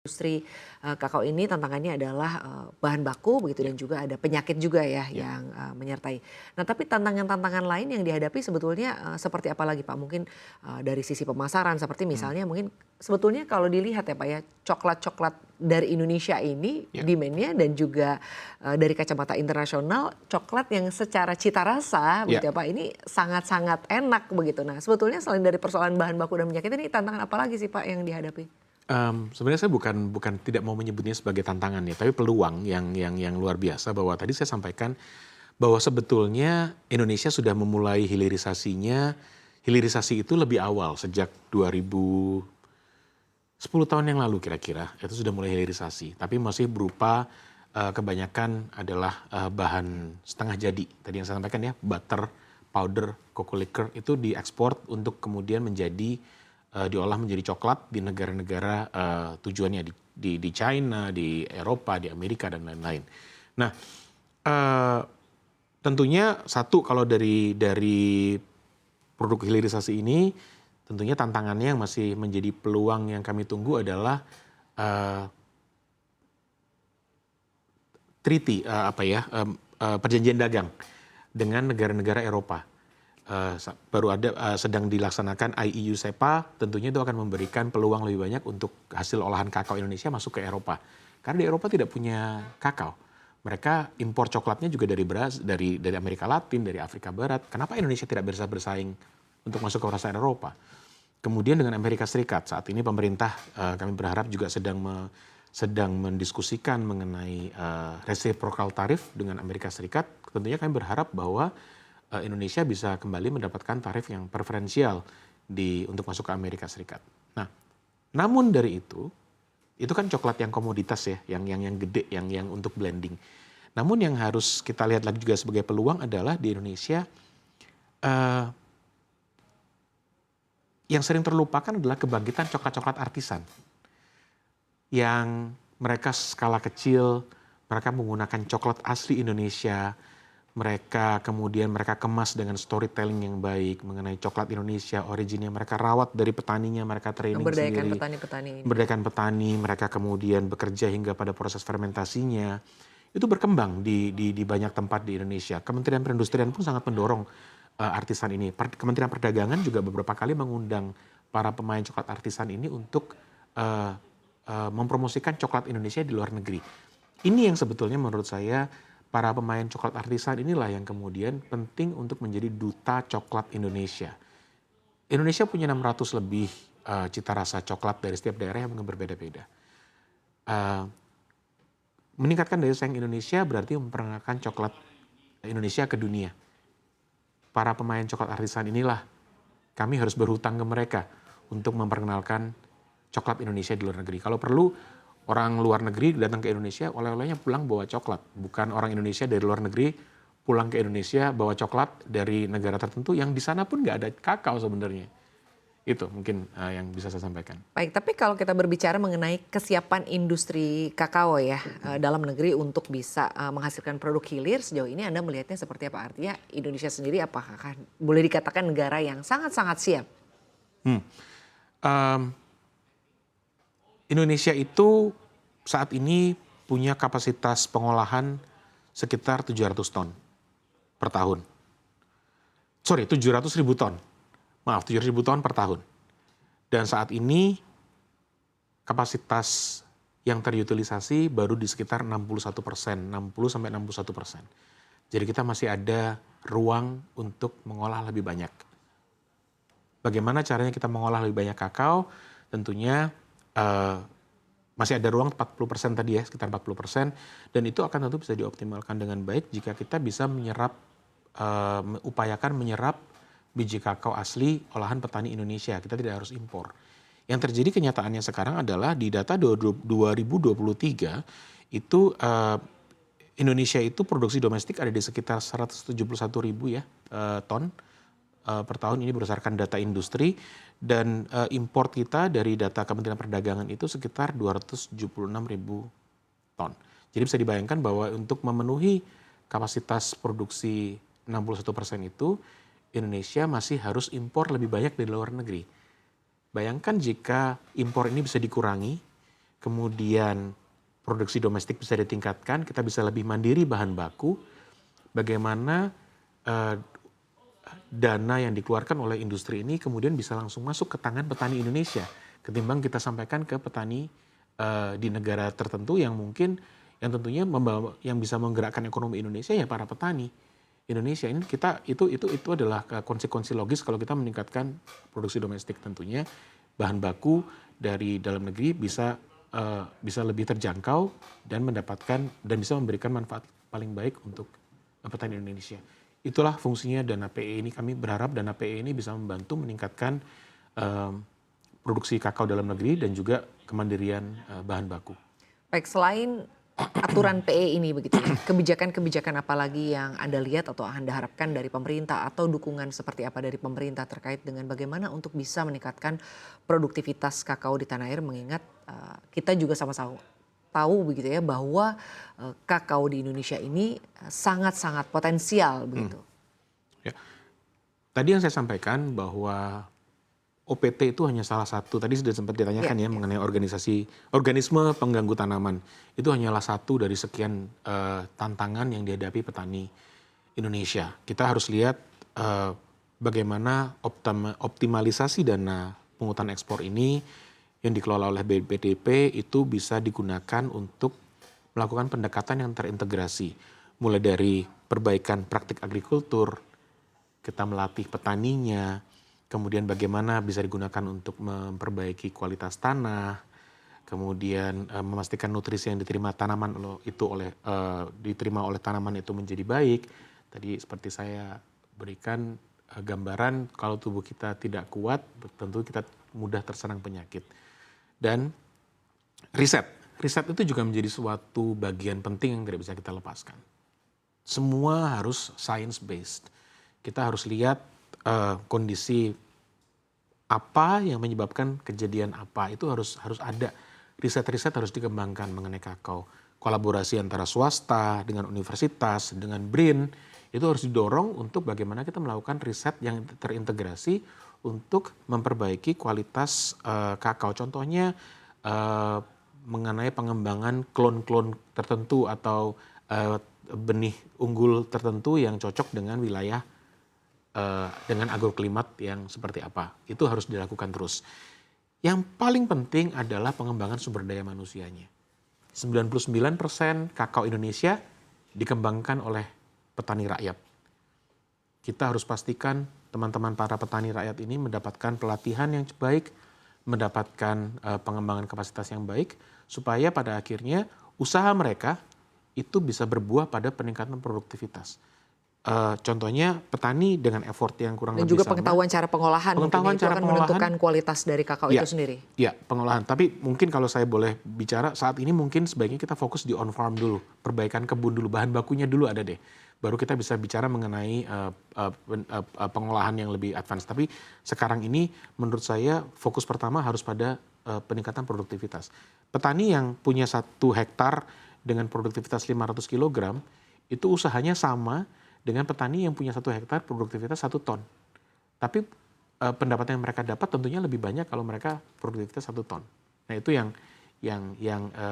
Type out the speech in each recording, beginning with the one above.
Industri kakao ini tantangannya adalah bahan baku begitu dan juga ada penyakit juga ya yang menyertai. Nah, tapi tantangan-tantangan lain yang dihadapi sebetulnya seperti apa lagi Pak? Mungkin dari sisi pemasaran seperti misalnya mungkin sebetulnya kalau dilihat ya Pak ya, coklat-coklat dari Indonesia ini demand-nya dan juga dari kacamata internasional coklat yang secara cita rasa begitu ya Pak, ini sangat-sangat enak begitu. Nah, sebetulnya selain dari persoalan bahan baku dan penyakit ini tantangan apa lagi sih Pak yang dihadapi? Sebenarnya saya bukan tidak mau menyebutnya sebagai tantangan ya, tapi peluang yang luar biasa bahwa tadi saya sampaikan bahwa sebetulnya Indonesia sudah memulai hilirisasinya. Hilirisasi itu lebih awal sejak 10 tahun yang lalu kira-kira itu sudah mulai hilirisasi, tapi masih berupa kebanyakan adalah bahan setengah jadi. Tadi yang saya sampaikan ya, butter, powder, cocoa liquor itu diekspor untuk kemudian menjadi diolah menjadi coklat di negara-negara tujuannya di China, di Eropa, di Amerika dan lain-lain. Nah, tentunya satu kalau dari produk hilirisasi ini, tentunya tantangannya yang masih menjadi peluang yang kami tunggu adalah perjanjian dagang dengan negara-negara Eropa. Baru ada sedang dilaksanakan IEU SEPA, tentunya itu akan memberikan peluang lebih banyak untuk hasil olahan kakao Indonesia masuk ke Eropa. Karena di Eropa tidak punya kakao. Mereka impor coklatnya juga dari Amerika Latin, dari Afrika Barat. Kenapa Indonesia tidak bisa bersaing untuk masuk ke pasar Eropa? Kemudian dengan Amerika Serikat, saat ini pemerintah kami berharap juga sedang mendiskusikan mengenai reciprocal tarif dengan Amerika Serikat. Tentunya kami berharap bahwa Indonesia bisa kembali mendapatkan tarif yang preferensial untuk masuk ke Amerika Serikat. Nah, namun dari itu kan coklat yang komoditas ya, yang gede, yang untuk blending. Namun yang harus kita lihat lagi juga sebagai peluang adalah di Indonesia yang sering terlupakan adalah kebangkitan coklat-coklat artisan. Yang mereka skala kecil, mereka menggunakan coklat asli Indonesia, mereka kemas dengan storytelling yang baik mengenai coklat Indonesia, originnya mereka rawat dari petaninya, mereka training Memberdayakan sendiri. petani-petani ini. Memberdayakan petani, mereka kemudian bekerja hingga pada proses fermentasinya. Itu berkembang di banyak tempat di Indonesia. Kementerian Perindustrian pun sangat mendorong artisan ini. Kementerian Perdagangan juga beberapa kali mengundang para pemain coklat artisan ini untuk mempromosikan coklat Indonesia di luar negeri. Ini yang sebetulnya menurut saya para pemain coklat artisan inilah yang kemudian penting untuk menjadi duta coklat Indonesia. Indonesia punya 600 lebih cita rasa coklat dari setiap daerah yang berbeda-beda. Meningkatkan daya saing Indonesia berarti memperkenalkan coklat Indonesia ke dunia. Para pemain coklat artisan inilah kami harus berhutang ke mereka untuk memperkenalkan coklat Indonesia di luar negeri. Kalau perlu orang luar negeri datang ke Indonesia, oleh-olehnya pulang bawa coklat. Bukan orang Indonesia dari luar negeri pulang ke Indonesia bawa coklat dari negara tertentu yang di sana pun nggak ada kakao sebenarnya. Itu mungkin yang bisa saya sampaikan. Baik, tapi kalau kita berbicara mengenai kesiapan industri kakao ya dalam negeri untuk bisa menghasilkan produk hilir, sejauh ini Anda melihatnya seperti apa? Artinya Indonesia sendiri apakah boleh dikatakan negara yang sangat-sangat siap? Indonesia itu saat ini punya kapasitas pengolahan sekitar 700 ton per tahun. 700 ribu ton. Maaf, 700 ribu ton per tahun. Dan saat ini kapasitas yang terutilisasi baru di sekitar 61%, 60-61%. Jadi kita masih ada ruang untuk mengolah lebih banyak. Bagaimana caranya kita mengolah lebih banyak kakao? Tentunya masih ada ruang 40% tadi ya, sekitar 40%. Dan itu akan tentu bisa dioptimalkan dengan baik jika kita bisa upayakan menyerap biji kakao asli olahan petani Indonesia. Kita tidak harus impor. Yang terjadi kenyataannya sekarang adalah di data 2023 itu Indonesia itu produksi domestik ada di sekitar 171 ribu ya ton per tahun, ini berdasarkan data industri, dan impor kita dari data Kementerian Perdagangan itu sekitar 276 ribu ton. Jadi bisa dibayangkan bahwa untuk memenuhi kapasitas produksi 61% itu, Indonesia masih harus impor lebih banyak dari luar negeri. Bayangkan jika impor ini bisa dikurangi kemudian produksi domestik bisa ditingkatkan, kita bisa lebih mandiri bahan baku, bagaimana dana yang dikeluarkan oleh industri ini kemudian bisa langsung masuk ke tangan petani Indonesia, ketimbang kita sampaikan ke petani di negara tertentu yang mungkin yang tentunya yang bisa menggerakkan ekonomi Indonesia ya para petani Indonesia. Ini kita itu adalah konsekuensi logis kalau kita meningkatkan produksi domestik, tentunya bahan baku dari dalam negeri bisa lebih terjangkau dan mendapatkan dan bisa memberikan manfaat paling baik untuk petani Indonesia. Itulah fungsinya dana PE ini. Kami berharap dana PE ini bisa membantu meningkatkan produksi kakao dalam negeri dan juga kemandirian bahan baku. Baik, selain aturan PE ini begitu ya, kebijakan-kebijakan apa lagi yang Anda lihat atau Anda harapkan dari pemerintah atau dukungan seperti apa dari pemerintah terkait dengan bagaimana untuk bisa meningkatkan produktivitas kakao di tanah air, mengingat kita juga sama-sama tahu begitu ya bahwa kakao di Indonesia ini sangat-sangat potensial begitu. Ya. Tadi yang saya sampaikan bahwa OPT itu hanya salah satu, tadi sudah sempat ditanyakan ya mengenai organisme pengganggu tanaman. Itu hanyalah satu dari sekian tantangan yang dihadapi petani Indonesia. Kita harus lihat bagaimana optimalisasi dana pungutan ekspor ini yang dikelola oleh BPDP itu bisa digunakan untuk melakukan pendekatan yang terintegrasi. Mulai dari perbaikan praktik agrikultur, kita melatih petaninya, kemudian bagaimana bisa digunakan untuk memperbaiki kualitas tanah, kemudian memastikan nutrisi yang diterima oleh tanaman itu menjadi baik. Tadi seperti saya berikan gambaran, kalau tubuh kita tidak kuat, tentu kita mudah terserang penyakit. Dan riset itu juga menjadi suatu bagian penting yang tidak bisa kita lepaskan. Semua harus science based. Kita harus lihat kondisi apa yang menyebabkan kejadian apa, itu harus ada. Riset harus dikembangkan mengenai kakao. Kolaborasi antara swasta dengan universitas, dengan BRIN, itu harus didorong untuk bagaimana kita melakukan riset yang terintegrasi untuk memperbaiki kualitas kakao. Contohnya mengenai pengembangan klon-klon tertentu atau benih unggul tertentu yang cocok dengan wilayah dengan agroklimat yang seperti apa. Itu harus dilakukan terus. Yang paling penting adalah pengembangan sumber daya manusianya. 99% kakao Indonesia dikembangkan oleh petani rakyat. Kita harus pastikan teman-teman para petani rakyat ini mendapatkan pelatihan yang baik, mendapatkan pengembangan kapasitas yang baik, supaya pada akhirnya usaha mereka itu bisa berbuah pada peningkatan produktivitas. Contohnya petani dengan effort yang kurang lebih sama. Dan juga pengetahuan cara pengolahan mungkin itu akan menentukan kualitas dari kakao itu sendiri. Ya, pengolahan. Tapi mungkin kalau saya boleh bicara, saat ini mungkin sebaiknya kita fokus di on farm dulu. Perbaikan kebun dulu, bahan bakunya dulu ada deh. Baru kita bisa bicara mengenai pengolahan yang lebih advance. Tapi sekarang ini menurut saya fokus pertama harus pada peningkatan produktivitas. Petani yang punya 1 hektar dengan produktivitas 500 kg, itu usahanya sama dengan petani yang punya 1 hektar produktivitas 1 ton. Tapi pendapatan yang mereka dapat tentunya lebih banyak kalau mereka produktivitas 1 ton. Nah itu yang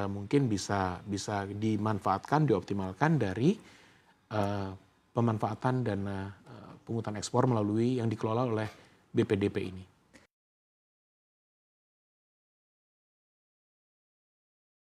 mungkin bisa dimanfaatkan, dioptimalkan dari pemanfaatan dana pungutan ekspor melalui yang dikelola oleh BPDP ini.